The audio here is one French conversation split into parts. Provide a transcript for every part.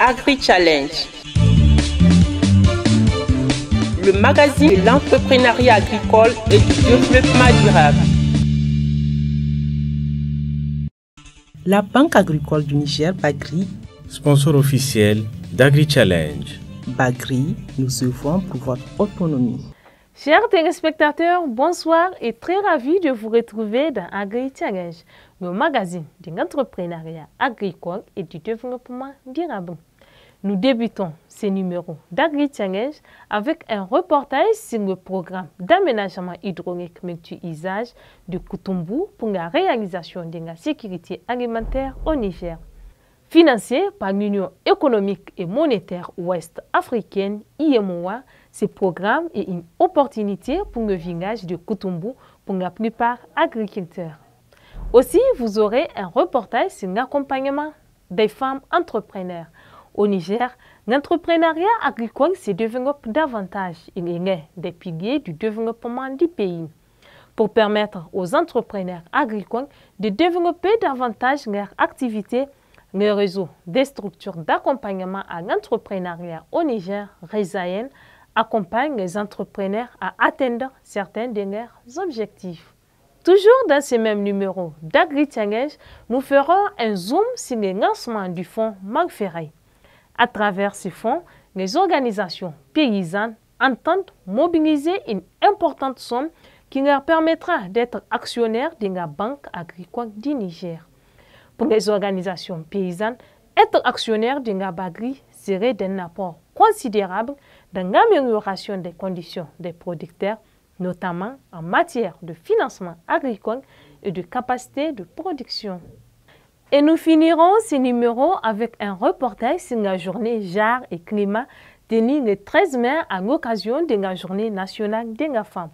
Agri-Challenge, le magazine de l'entrepreneuriat agricole et du développement durable. La Banque agricole du Niger, Bagri, sponsor officiel d'Agri-Challenge. Bagri, nous œuvrons pour votre autonomie. Chers téléspectateurs, bonsoir et très ravi de vous retrouver dans Agri-Challenge, le magazine de l'entrepreneuriat agricole et du développement durable. Nous débutons ce numéro d'Agri-Challenge avec un reportage sur le programme d'aménagement hydraulique multi-usage de Koutoumbu pour la réalisation de la sécurité alimentaire au Niger. Financé par l'Union économique et monétaire ouest africaine, IMOA, ce programme est une opportunité pour le village de Koutoumbu, pour la plupart agriculteurs. Aussi, vous aurez un reportage sur l'accompagnement des femmes entrepreneurs. Au Niger, l'entrepreneuriat agricole se développe davantage. Il est l'un des piliers du développement du pays. Pour permettre aux entrepreneurs agricoles de développer davantage leur activité, le réseau des structures d'accompagnement à l'entrepreneuriat au Niger, RESAEN, accompagne les entrepreneurs à atteindre certains de leurs objectifs. Toujours dans ce même numéro d'Agri-Challenge, nous ferons un zoom sur le lancement du fonds Malferré. À travers ce fonds, les organisations paysannes entendent mobiliser une importante somme qui leur permettra d'être actionnaires de la Banque agricole du Niger. Pour les organisations paysannes, être actionnaire de la Bagri serait d'un apport considérable dans l'amélioration des conditions des producteurs, notamment en matière de financement agricole et de capacité de production. Et nous finirons ce numéro avec un reportage sur la journée Genre et Climat tenue le 13 mai à l'occasion de la Journée nationale de la femme.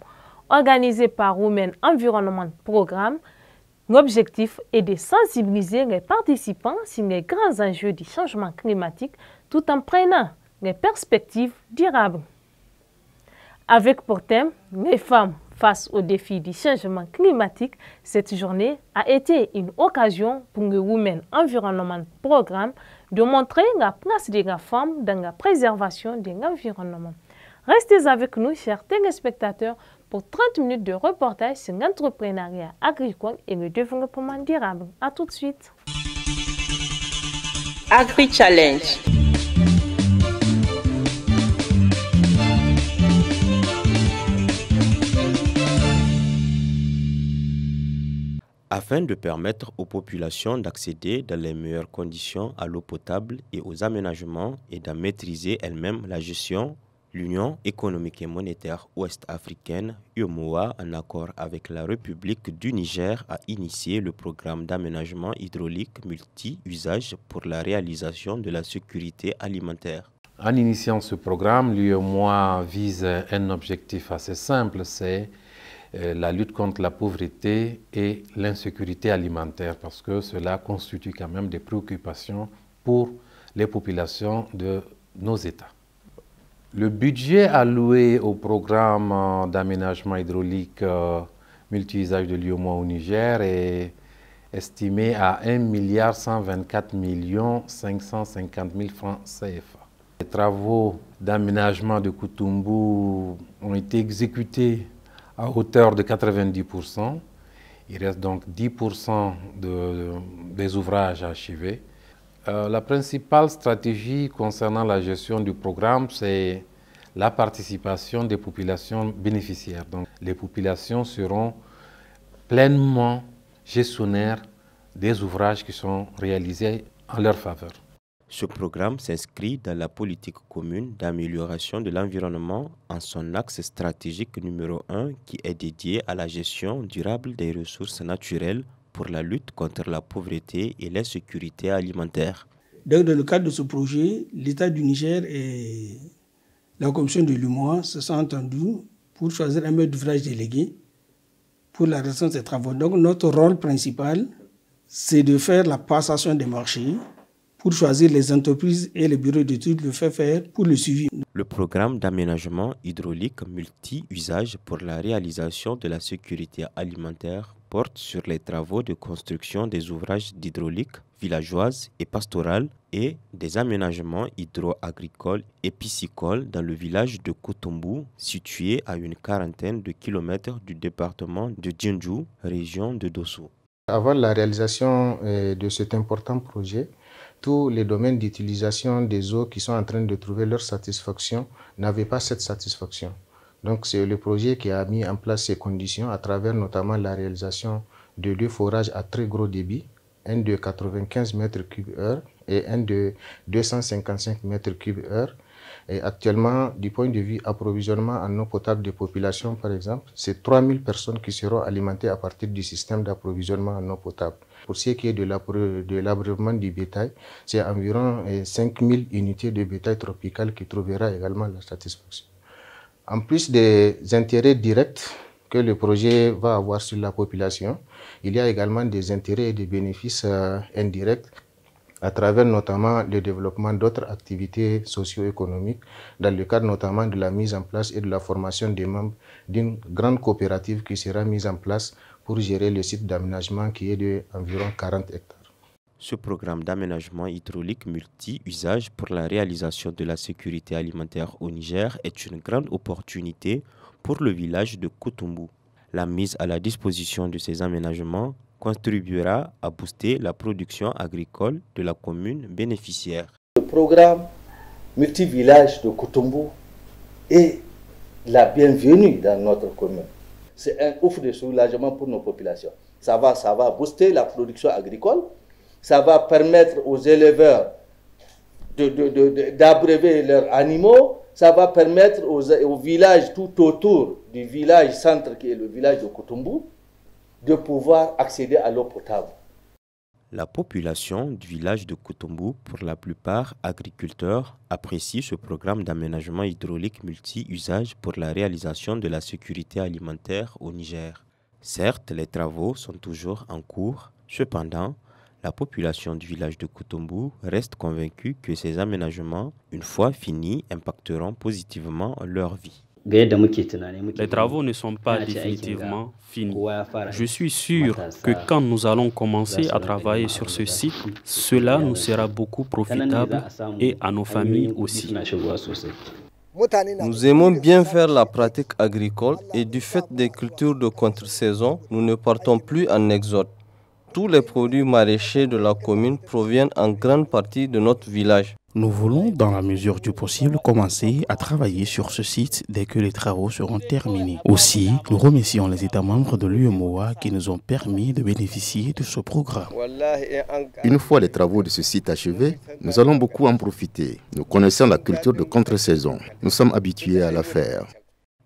Organisée par Women Environnement Programme, l'objectif est de sensibiliser les participants sur les grands enjeux du changement climatique tout en prenant les perspectives durables. Avec pour thème les femmes face aux défis du changement climatique, cette journée a été une occasion pour le Women Environnement Programme de montrer la place de la femme dans la préservation de l'environnement. Restez avec nous, chers téléspectateurs, pour 30 minutes de reportage sur l'entrepreneuriat agricole et le développement durable. A tout de suite. Agri-Challenge. Afin de permettre aux populations d'accéder dans les meilleures conditions à l'eau potable et aux aménagements et d'en maîtriser elles-mêmes la gestion, l'Union économique et monétaire ouest-africaine, UEMOA, en accord avec la République du Niger, a initié le programme d'aménagement hydraulique multi-usage pour la réalisation de la sécurité alimentaire. En initiant ce programme, l'UEMOA vise un objectif assez simple, c'est la lutte contre la pauvreté et l'insécurité alimentaire, parce que cela constitue quand même des préoccupations pour les populations de nos États. Le budget alloué au programme d'aménagement hydraulique multi-usage de l'UEMOA au Niger est estimé à 1 124 550 000 francs CFA. Les travaux d'aménagement de Koutoumbu ont été exécutés à hauteur de 90%. Il reste donc 10% des ouvrages achevés. La principale stratégie concernant la gestion du programme, c'est la participation des populations bénéficiaires. Donc, les populations seront pleinement gestionnaires des ouvrages qui sont réalisés en leur faveur. Ce programme s'inscrit dans la politique commune d'amélioration de l'environnement en son axe stratégique numéro 1 qui est dédié à la gestion durable des ressources naturelles pour la lutte contre la pauvreté et l'insécurité alimentaire. Donc, dans le cadre de ce projet, l'État du Niger et la commission de l'UEMOA se sont entendus pour choisir un maître d'ouvrage délégué pour la réalisation de ces travaux. Donc, notre rôle principal, c'est de faire la passation des marchés pour choisir les entreprises et les bureaux d'études, le faire pour le suivi. Le programme d'aménagement hydraulique multi-usage pour la réalisation de la sécurité alimentaire porte sur les travaux de construction des ouvrages d'hydraulique villageoise et pastorale et des aménagements hydro-agricoles et piscicoles dans le village de Kotombu, situé à une quarantaine de kilomètres du département de Djindju, région de Dosso. Avant la réalisation de cet important projet, tous les domaines d'utilisation des eaux qui sont en train de trouver leur satisfaction n'avaient pas cette satisfaction. Donc c'est le projet qui a mis en place ces conditions à travers notamment la réalisation de 2 forages à très gros débit, un de 95 m3/h et un de 255 m3/h. Et actuellement, du point de vue approvisionnement en eau potable des populations, par exemple, c'est 3000 personnes qui seront alimentées à partir du système d'approvisionnement en eau potable. Pour ce qui est de l'abreuvement du bétail, c'est environ 5000 unités de bétail tropical qui trouvera également la satisfaction. En plus des intérêts directs que le projet va avoir sur la population, il y a également des intérêts et des bénéfices indirects à travers notamment le développement d'autres activités socio-économiques, dans le cadre notamment de la mise en place et de la formation des membres d'une grande coopérative qui sera mise en place pour gérer le site d'aménagement qui est d'environ 40 hectares. Ce programme d'aménagement hydraulique multi-usage pour la réalisation de la sécurité alimentaire au Niger est une grande opportunité pour le village de Kotombu. La mise à la disposition de ces aménagements contribuera à booster la production agricole de la commune bénéficiaire. Le programme multi-village de Kotombu est la bienvenue dans notre commune. C'est un offre de soulagement pour nos populations. Ça va booster la production agricole, ça va permettre aux éleveurs d'abreuver leurs animaux, ça va permettre aux villages tout autour du village centre qui est le village de Kotombu de pouvoir accéder à l'eau potable. La population du village de Kotombu, pour la plupart agriculteurs, apprécie ce programme d'aménagement hydraulique multi-usage pour la réalisation de la sécurité alimentaire au Niger. Certes, les travaux sont toujours en cours. Cependant, la population du village de Kotombu reste convaincue que ces aménagements, une fois finis, impacteront positivement leur vie. Les travaux ne sont pas définitivement finis. Je suis sûr que quand nous allons commencer à travailler sur ce site, cela nous sera beaucoup profitable et à nos familles aussi. Nous aimons bien faire la pratique agricole et du fait des cultures de contre-saison, nous ne partons plus en exode. Tous les produits maraîchers de la commune proviennent en grande partie de notre village. Nous voulons, dans la mesure du possible, commencer à travailler sur ce site dès que les travaux seront terminés. Aussi, nous remercions les États membres de l'UEMOA qui nous ont permis de bénéficier de ce programme. Une fois les travaux de ce site achevés, nous allons beaucoup en profiter. Nous connaissons la culture de contre-saison. Nous sommes habitués à la faire.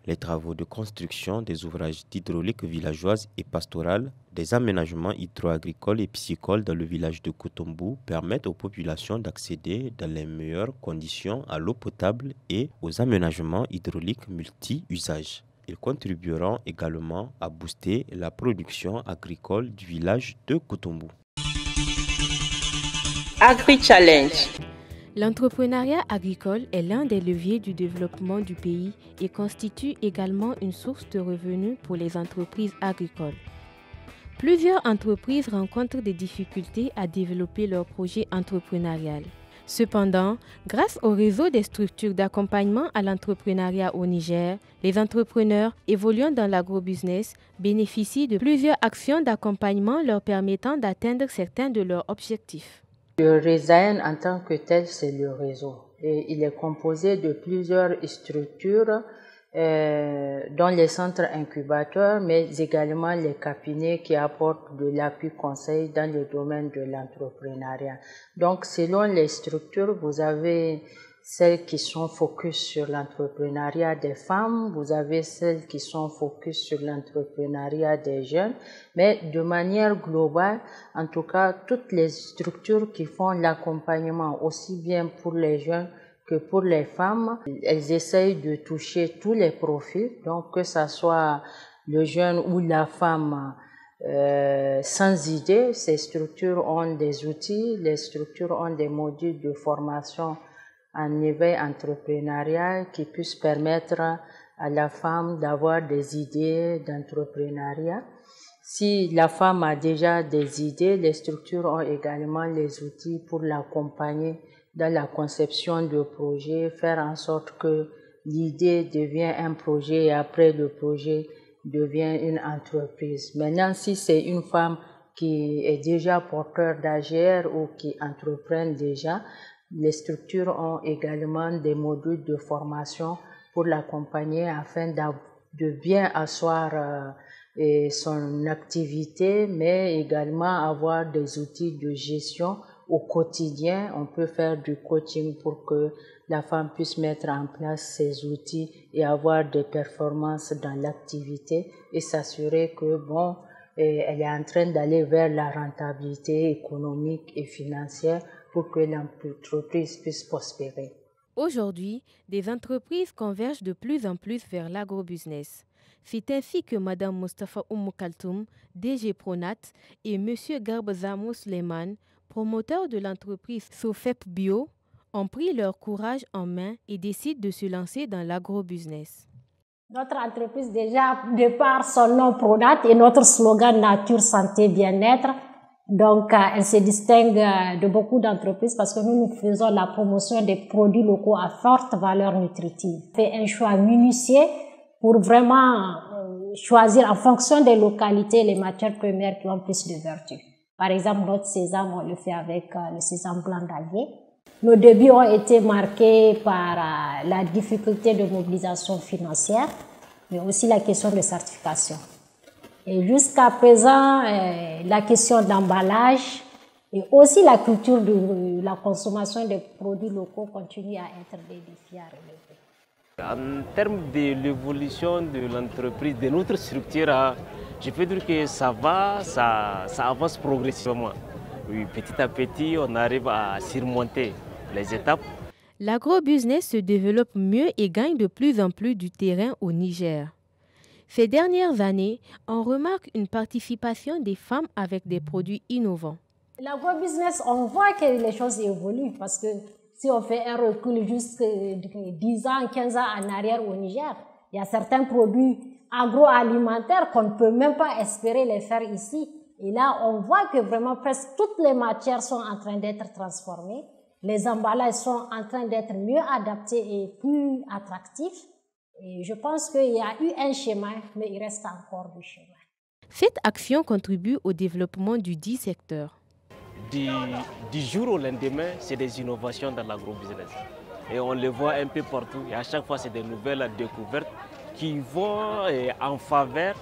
Les travaux de construction des ouvrages d'hydraulique villageoise et pastorale, des aménagements hydro-agricoles et piscicoles dans le village de Kotombu permettent aux populations d'accéder dans les meilleures conditions à l'eau potable et aux aménagements hydrauliques multi-usages. Ils contribueront également à booster la production agricole du village de Kotombu. Agri-Challenge. L'entrepreneuriat agricole est l'un des leviers du développement du pays et constitue également une source de revenus pour les entreprises agricoles. Plusieurs entreprises rencontrent des difficultés à développer leur projet entrepreneurial. Cependant, grâce au réseau des structures d'accompagnement à l'entrepreneuriat au Niger, les entrepreneurs évoluant dans l'agrobusiness bénéficient de plusieurs actions d'accompagnement leur permettant d'atteindre certains de leurs objectifs. Le RESAEN en tant que tel, c'est le réseau. Et il est composé de plusieurs structures, dont les centres incubateurs, mais également les cabinets qui apportent de l'appui conseil dans le domaine de l'entrepreneuriat. Donc, selon les structures, vous avez celles qui sont focus sur l'entrepreneuriat des femmes, vous avez celles qui sont focus sur l'entrepreneuriat des jeunes, mais de manière globale, en tout cas, toutes les structures qui font l'accompagnement, aussi bien pour les jeunes que pour les femmes, elles essayent de toucher tous les profils, donc que ça soit le jeune ou la femme sans idée, ces structures ont des outils, les structures ont des modules de formation en éveil entrepreneurial qui puissent permettre à la femme d'avoir des idées d'entrepreneuriat. Si la femme a déjà des idées, les structures ont également les outils pour l'accompagner dans la conception de projet, faire en sorte que l'idée devienne un projet et après le projet devient une entreprise. Maintenant, si c'est une femme qui est déjà porteur d'AGR ou qui entreprend déjà, les structures ont également des modules de formation pour l'accompagner afin de bien asseoir son activité, mais également avoir des outils de gestion au quotidien. On peut faire du coaching pour que la femme puisse mettre en place ces outils et avoir des performances dans l'activité et s'assurer que elle est en train d'aller vers la rentabilité économique et financière pour que l'entreprise puisse prospérer. Aujourd'hui, des entreprises convergent de plus en plus vers l'agrobusiness. C'est ainsi que Mme Mustafa Kaltoum, DG Pronat, et M. Garbazamou Suleiman, promoteur de l'entreprise Sofep Bio, ont pris leur courage en main et décident de se lancer dans l'agrobusiness. Notre entreprise, déjà, de par son nom Pronat et notre slogan Nature, Santé, Bien-être, donc elle se distingue de beaucoup d'entreprises parce que nous faisons la promotion des produits locaux à forte valeur nutritive. On fait un choix minutieux pour vraiment choisir en fonction des localités les matières premières qui ont plus de vertu. Par exemple, notre sésame, on le fait avec le sésame blanc d'Allier. Nos débuts ont été marqués par la difficulté de mobilisation financière, mais aussi la question de certification. Et jusqu'à présent, la question d'emballage et aussi la culture de la consommation des produits locaux continue à être des défis à relever. En termes de l'évolution de l'entreprise, de notre structure, je peux dire que ça va, ça avance progressivement. Oui, petit à petit, on arrive à surmonter les étapes. L'agrobusiness se développe mieux et gagne de plus en plus du terrain au Niger. Ces dernières années, on remarque une participation des femmes avec des produits innovants. L'agrobusiness, on voit que les choses évoluent parce que si on fait un recul jusqu'à 10 ans, 15 ans en arrière au Niger, il y a certains produits agroalimentaires qu'on ne peut même pas espérer les faire ici. Et là, on voit que vraiment presque toutes les matières sont en train d'être transformées. Les emballages sont en train d'être mieux adaptés et plus attractifs. Et je pense qu'il y a eu un chemin, mais il reste encore du chemin. Cette action contribue au développement du dit secteur. Du jour au lendemain, c'est des innovations dans l'agrobusiness. Et on les voit un peu partout. Et à chaque fois, c'est des nouvelles découvertes qui vont en faveur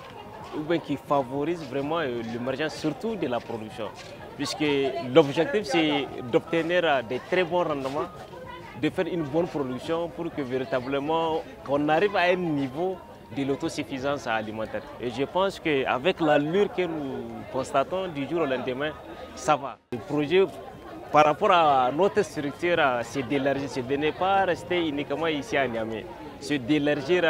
ou bien qui favorisent vraiment l'émergence, surtout de la production. Puisque l'objectif, c'est d'obtenir des très bons rendements, de faire une bonne production pour que véritablement on arrive à un niveau de l'autosuffisance alimentaire. Et je pense qu'avec l'allure que nous constatons du jour au lendemain, ça va. Le projet, par rapport à notre structure, c'est d'élargir, c'est de ne pas rester uniquement ici à Niamey. C'est d'élargir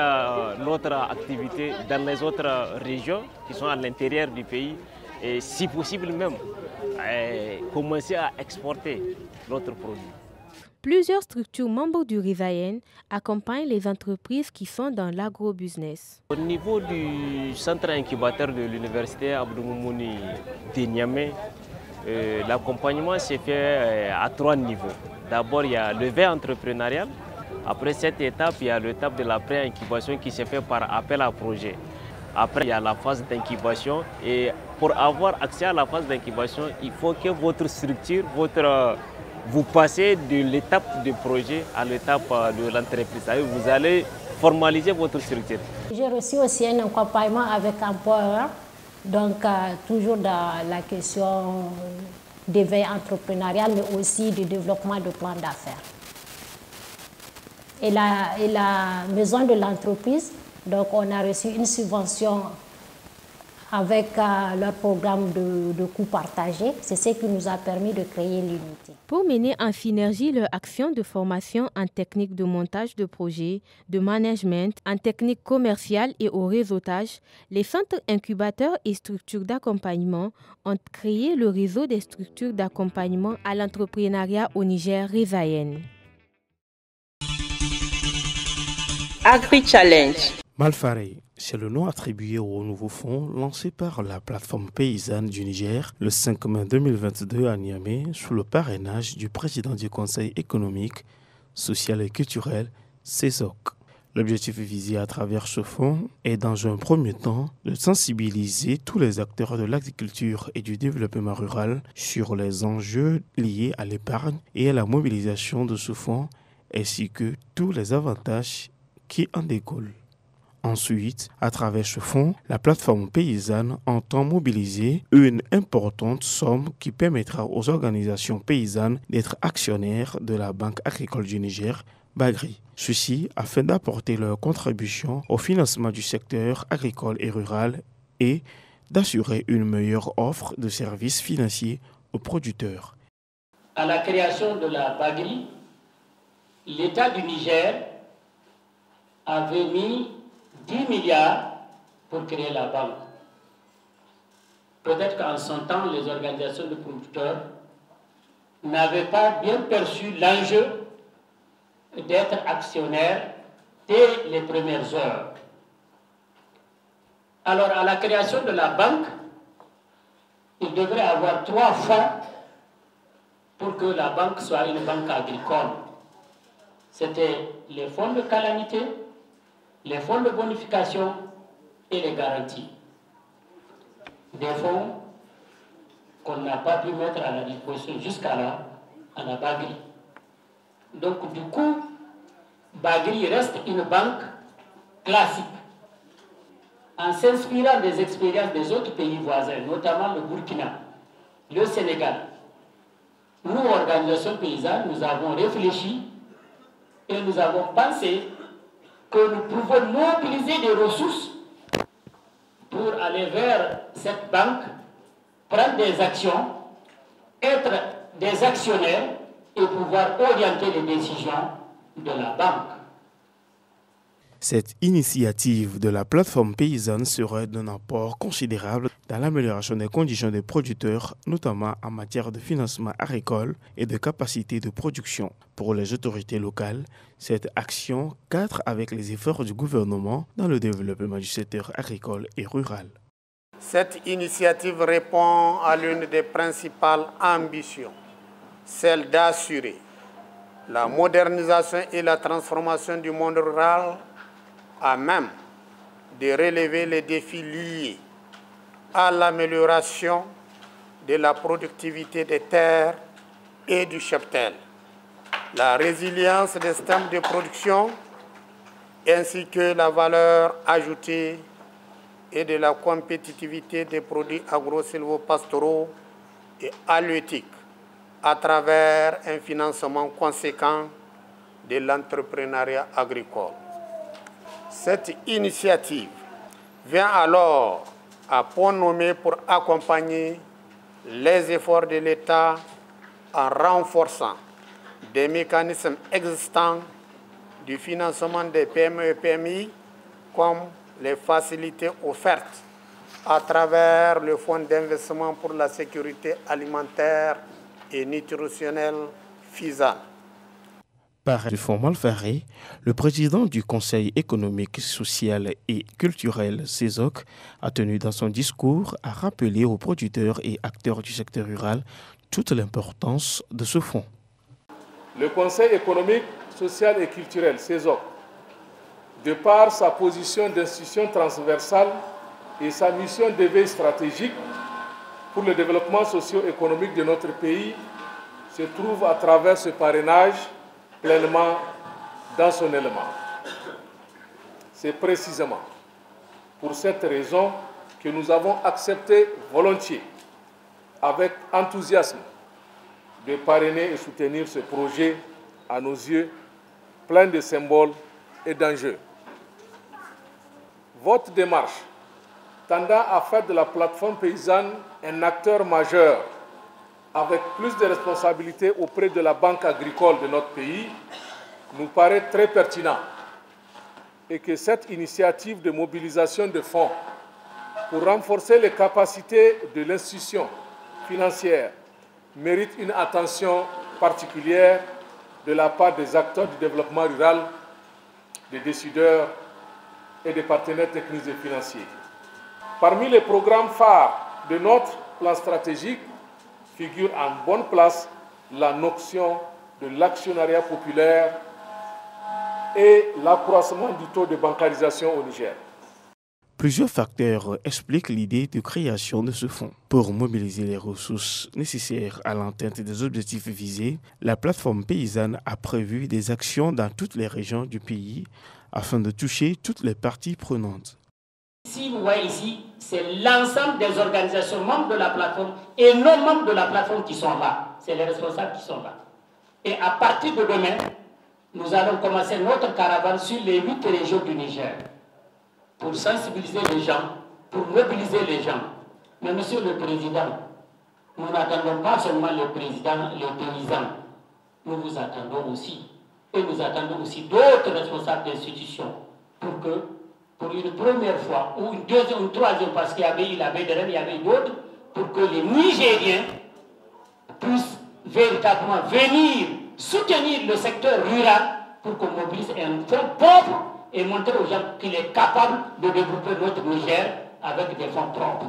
notre activité dans les autres régions qui sont à l'intérieur du pays et si possible même commencer à exporter notre produit. Plusieurs structures membres du Rizayen accompagnent les entreprises qui sont dans l'agrobusiness. Au niveau du centre incubateur de l'université Abdou Moumouni de Niamey, l'accompagnement s'est fait à 3 niveaux. D'abord, il y a le veille entrepreneurial. Après cette étape, il y a l'étape de la pré-incubation qui se fait par appel à projet. Après, il y a la phase d'incubation. Et pour avoir accès à la phase d'incubation, il faut que votre structure, vous passez de l'étape du projet à l'étape de l'entreprise. Vous allez formaliser votre structure. J'ai reçu aussi un accompagnement avec Empower, donc toujours dans la question d'éveil entrepreneurial, mais aussi du développement de plans d'affaires. Et la maison de l'entreprise, donc on a reçu une subvention avec leur programme de coûts partagés. C'est ce qui nous a permis de créer l'unité. Pour mener en synergie leur action de formation en technique de montage de projets, de management, en technique commerciale et au réseautage, les centres incubateurs et structures d'accompagnement ont créé le réseau des structures d'accompagnement à l'entrepreneuriat au Niger Rizayen. Agri Challenge. Malfaré, C'est le nom attribué au nouveau fonds lancé par la plateforme paysanne du Niger le 5 mai 2022 à Niamey sous le parrainage du président du Conseil économique, social et culturel, CESOC. L'objectif visé à travers ce fonds est dans un premier temps de sensibiliser tous les acteurs de l'agriculture et du développement rural sur les enjeux liés à l'épargne et à la mobilisation de ce fonds ainsi que tous les avantages qui en découlent. Ensuite, à travers ce fonds, la plateforme paysanne entend mobiliser une importante somme qui permettra aux organisations paysannes d'être actionnaires de la Banque agricole du Niger, Bagri. Ceci afin d'apporter leur contribution au financement du secteur agricole et rural et d'assurer une meilleure offre de services financiers aux producteurs. À la création de la Bagri, l'État du Niger avait mis 10 milliards pour créer la banque. Peut-être qu'en son temps, les organisations de producteurs n'avaient pas bien perçu l'enjeu d'être actionnaires dès les premières heures. Alors, à la création de la banque, il devrait y avoir 3 fonds pour que la banque soit une banque agricole. C'était les fonds de calamité, les fonds de bonification et les garanties. Des fonds qu'on n'a pas pu mettre à la disposition jusqu'à là, à la Bagri. Donc du coup, Bagri reste une banque classique. En s'inspirant des expériences des autres pays voisins, notamment le Burkina, le Sénégal, nous, organisations paysannes, nous avons réfléchi et nous avons pensé que nous pouvons mobiliser des ressources pour aller vers cette banque, prendre des actions, être des actionnaires et pouvoir orienter les décisions de la banque. Cette initiative de la plateforme paysanne serait d'un apport considérable dans l'amélioration des conditions des producteurs, notamment en matière de financement agricole et de capacité de production. Pour les autorités locales, cette action cadre avec les efforts du gouvernement dans le développement du secteur agricole et rural. Cette initiative répond à l'une des principales ambitions, celle d'assurer la modernisation et la transformation du monde rural à même de relever les défis liés à l'amélioration de la productivité des terres et du cheptel, la résilience des systèmes de production ainsi que la valeur ajoutée et de la compétitivité des produits agro-silvopastoraux et halieutiques à travers un financement conséquent de l'entrepreneuriat agricole. Cette initiative vient alors à point nommé pour accompagner les efforts de l'État en renforçant des mécanismes existants du financement des PME et PMI comme les facilités offertes à travers le Fonds d'investissement pour la sécurité alimentaire et nutritionnelle FISA. Par du fonds Malfaré, le président du Conseil économique, social et culturel CESOC a tenu dans son discours à rappeler aux producteurs et acteurs du secteur rural toute l'importance de ce fonds. Le Conseil économique, social et culturel CESOC, de par sa position d'institution transversale et sa mission de veille stratégique pour le développement socio-économique de notre pays, se trouve à travers ce parrainage pleinement dans son élément. C'est précisément pour cette raison que nous avons accepté volontiers, avec enthousiasme, de parrainer et soutenir ce projet, à nos yeux, plein de symboles et d'enjeux. Votre démarche, tendant à faire de la plateforme paysanne un acteur majeur avec plus de responsabilités auprès de la banque agricole de notre pays, nous paraît très pertinent et que cette initiative de mobilisation de fonds pour renforcer les capacités de l'institution financière mérite une attention particulière de la part des acteurs du développement rural, des décideurs et des partenaires techniques et financiers. Parmi les programmes phares de notre plan stratégique figure en bonne place la notion de l'actionnariat populaire et l'accroissement du taux de bancarisation au Niger. Plusieurs facteurs expliquent l'idée de création de ce fonds. Pour mobiliser les ressources nécessaires à l'atteinte des objectifs visés, la plateforme paysanne a prévu des actions dans toutes les régions du pays afin de toucher toutes les parties prenantes. Si vous voyez ici, c'est l'ensemble des organisations membres de la plateforme et non membres de la plateforme qui sont là. C'est les responsables qui sont là. Et à partir de demain, nous allons commencer notre caravane sur les 8 régions du Niger pour sensibiliser les gens, pour mobiliser les gens. Mais Monsieur le Président, nous n'attendons pas seulement le Président, les paysans. Nous vous attendons aussi. Et nous attendons aussi d'autres responsables d'institutions pour que, pour une première fois, ou une deuxième, ou une troisième, parce qu'il y avait de Rennes, il y avait d'autres, pour que les Nigériens puissent véritablement venir soutenir le secteur rural pour qu'on mobilise un fonds propre et montrer aux gens qu'il est capable de développer notre Niger avec des fonds propres.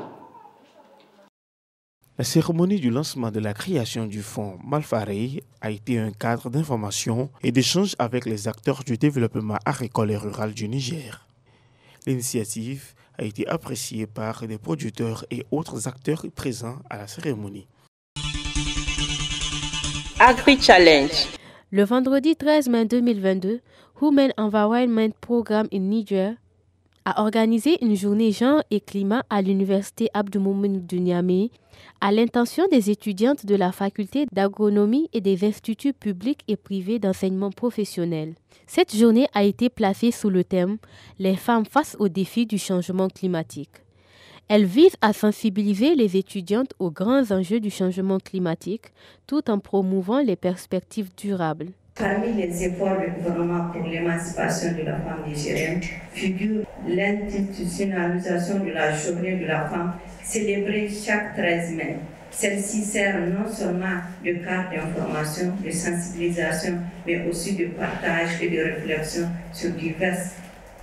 La cérémonie du lancement de la création du fonds Malfarei a été un cadre d'information et d'échange avec les acteurs du développement agricole et rural du Niger. L'initiative a été appréciée par des producteurs et autres acteurs présents à la cérémonie. Agri-Challenge. Le vendredi 13 mai 2022, Human Environment Programme in Niger a organisé une journée genre et climat à l'université Abdou-Moumouni de Niamey à l'intention des étudiantes de la faculté d'agronomie et des instituts publics et privés d'enseignement professionnel. Cette journée a été placée sous le thème « Les femmes face aux défis du changement climatique ». Elle vise à sensibiliser les étudiantes aux grands enjeux du changement climatique tout en promouvant les perspectives durables. Parmi les efforts du gouvernement pour l'émancipation de la femme nigérienne figure l'institutionnalisation de la journée de la femme célébrée chaque 13 mai. Celle-ci sert non seulement de carte d'information, de sensibilisation, mais aussi de partage et de réflexion sur diverses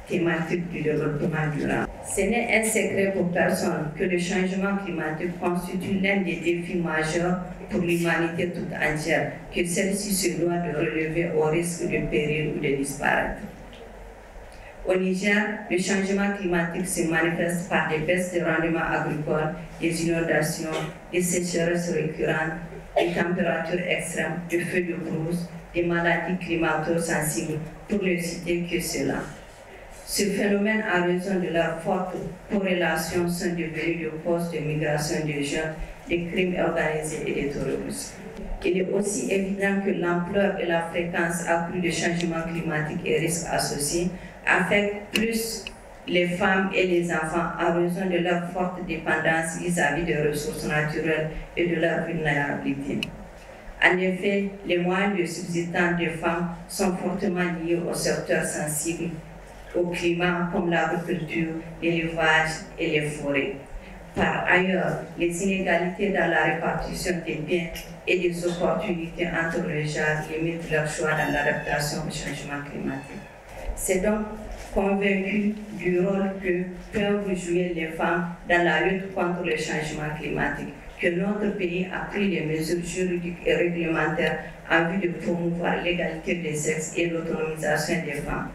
thématiques du développement durable. Ce n'est un secret pour personne que le changement climatique constitue l'un des défis majeurs pour l'humanité toute entière, que celle-ci se doit de relever au risque de périr ou de disparaître. Au Niger, le changement climatique se manifeste par des baisses de rendement agricole, des inondations, des sécheresses récurrentes, des températures extrêmes, des feux de brousse, des maladies climato-sensibles, pour ne citer que cela. Ce phénomène, à raison de leur forte corrélation, sont devenus des causes de migration des jeunes, des crimes organisés et des terroristes. Il est aussi évident que l'ampleur et la fréquence accrue des changements climatiques et risques associés affectent plus les femmes et les enfants à raison de leur forte dépendance vis-à-vis des ressources naturelles et de leur vulnérabilité. En effet, les moyens de subsistance des femmes sont fortement liés aux secteurs sensibles au climat comme l'agriculture, l'élevage et les forêts. Par ailleurs, les inégalités dans la répartition des biens et des opportunités entre les genres limitent leur choix dans l'adaptation au changement climatique. C'est donc convaincu du rôle que peuvent jouer les femmes dans la lutte contre le changement climatique que notre pays a pris les mesures juridiques et réglementaires en vue de promouvoir l'égalité des sexes et l'autonomisation des femmes.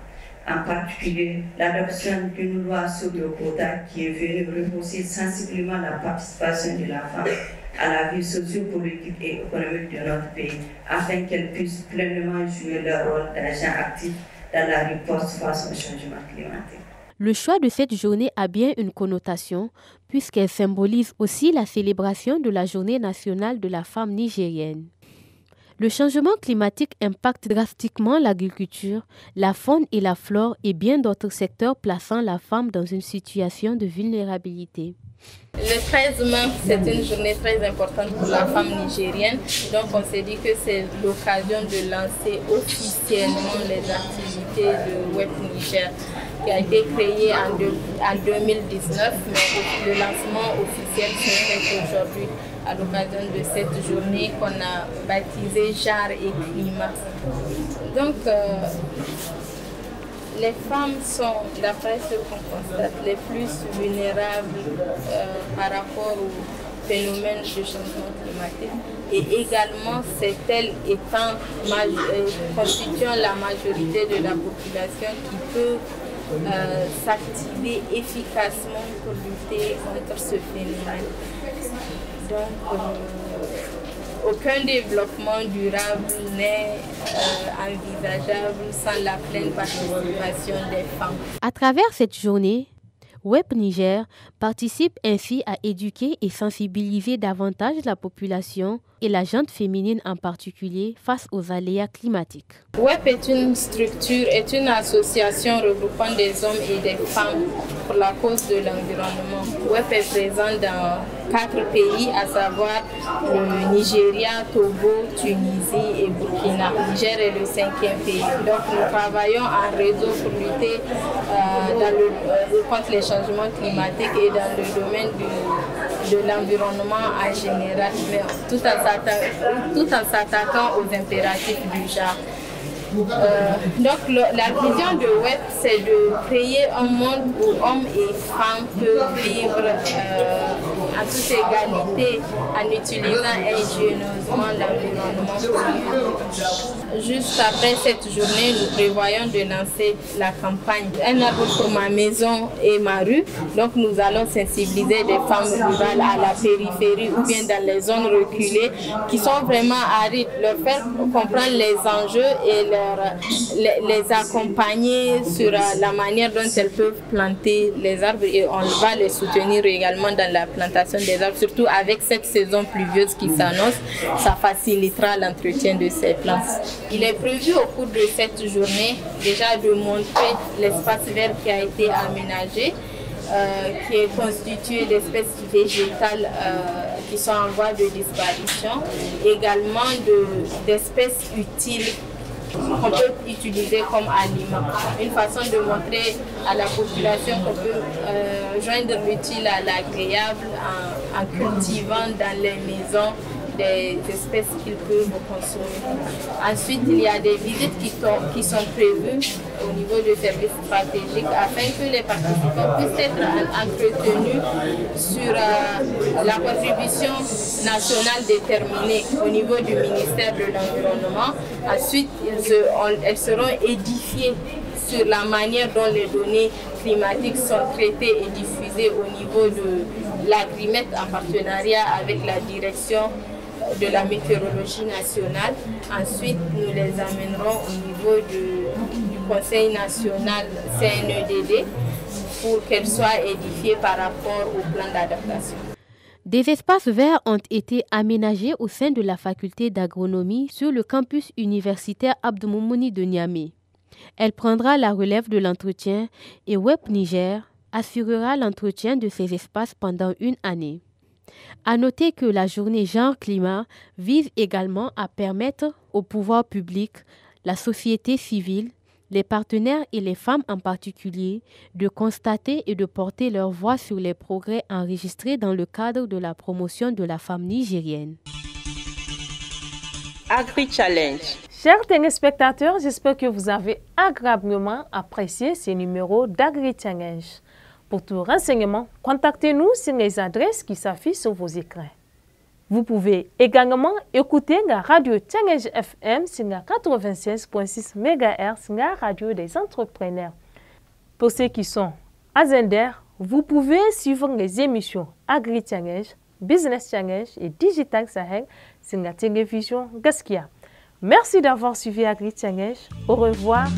En particulier, l'adoption d'une loi sur le quota qui est venue rehausser sensiblement la participation de la femme à la vie sociopolitique et économique de notre pays, afin qu'elles puissent pleinement jouer leur rôle d'agent actif dans la riposte face au changement climatique. Le choix de cette journée a bien une connotation, puisqu'elle symbolise aussi la célébration de la Journée nationale de la femme nigérienne. Le changement climatique impacte drastiquement l'agriculture, la faune et la flore et bien d'autres secteurs plaçant la femme dans une situation de vulnérabilité. Le 13 mai, c'est une journée très importante pour la femme nigérienne. Donc on s'est dit que c'est l'occasion de lancer officiellement les activités de Web Niger, qui a été créé en 2019, mais le lancement officiel se fait aujourd'hui à l'occasion de cette journée qu'on a baptisée Genre et Climat. Donc les femmes sont, d'après ce qu'on constate, les plus vulnérables par rapport au phénomène de changement climatique. Et également, c'est elles constituant la majorité de la population qui peut s'activer efficacement pour lutter contre ce phénomène. Donc, aucun développement durable n'est envisageable sans la pleine participation des femmes. À travers cette journée, Web Niger participe ainsi à éduquer et sensibiliser davantage la population et la gente féminine en particulier face aux aléas climatiques. WEP est une structure, est une association regroupant des hommes et des femmes pour la cause de l'environnement. WEP est présent dans 4 pays, à savoir le Nigeria, Togo, Tunisie et Burkina. Le Niger est le 5e pays. Donc nous travaillons en réseau pour lutter contre les changements climatiques et dans le domaine de l'environnement en général, mais tout en s'attaquant aux impératifs du genre. Donc la vision de WEP, c'est de créer un monde où hommes et femmes peuvent vivre en toute égalité en utilisant ingénieusement l'environnement. Juste après cette journée, nous prévoyons de lancer la campagne « Un arbre pour ma maison et ma rue ». Donc nous allons sensibiliser des femmes rurales à la périphérie ou bien dans les zones reculées qui sont vraiment arides, leur faire comprendre les enjeux et les accompagner sur la manière dont elles peuvent planter les arbres, et on va les soutenir également dans la plantation des arbres, surtout avec cette saison pluvieuse qui s'annonce, ça facilitera l'entretien de ces plantes. Il est prévu au cours de cette journée déjà de montrer l'espace vert qui a été aménagé, qui est constitué d'espèces végétales qui sont en voie de disparition, également d'espèces utiles qu'on peut utiliser comme aliments. Une façon de montrer à la population qu'on peut joindre l'utile à l'agréable en cultivant dans les maisons des espèces qu'ils peuvent consommer. Ensuite, il y a des visites qui sont prévues au niveau de services stratégiques afin que les participants puissent être entretenus sur la contribution nationale déterminée au niveau du ministère de l'Environnement. Ensuite, elles seront édifiées sur la manière dont les données climatiques sont traitées et diffusées au niveau de l'Agrimet en partenariat avec la direction de la météorologie nationale. Ensuite, nous les amènerons au niveau du Conseil national CNEDD pour qu'elles soient édifiées par rapport au plan d'adaptation. Des espaces verts ont été aménagés au sein de la faculté d'agronomie sur le campus universitaire Abdou Moumouni de Niamey. Elle prendra la relève de l'entretien et Web Niger assurera l'entretien de ces espaces pendant une année. À noter que la journée genre-climat vise également à permettre au pouvoir public, la société civile, les partenaires et les femmes en particulier de constater et de porter leur voix sur les progrès enregistrés dans le cadre de la promotion de la femme nigérienne. Agri-Challenge. Chers téléspectateurs, j'espère que vous avez agréablement apprécié ce numéro d'Agri-Challenge. Pour tout renseignement, contactez-nous sur les adresses qui s'affichent sur vos écrans. Vous pouvez également écouter la radio Challenge FM sur la 96.6 MHz, la radio des entrepreneurs. Pour ceux qui sont à Zender, vous pouvez suivre les émissions Agri Challenge, Business Challenge et Digital Sahel sur la télévision Gaskia. Merci d'avoir suivi Agri Challenge. Au revoir.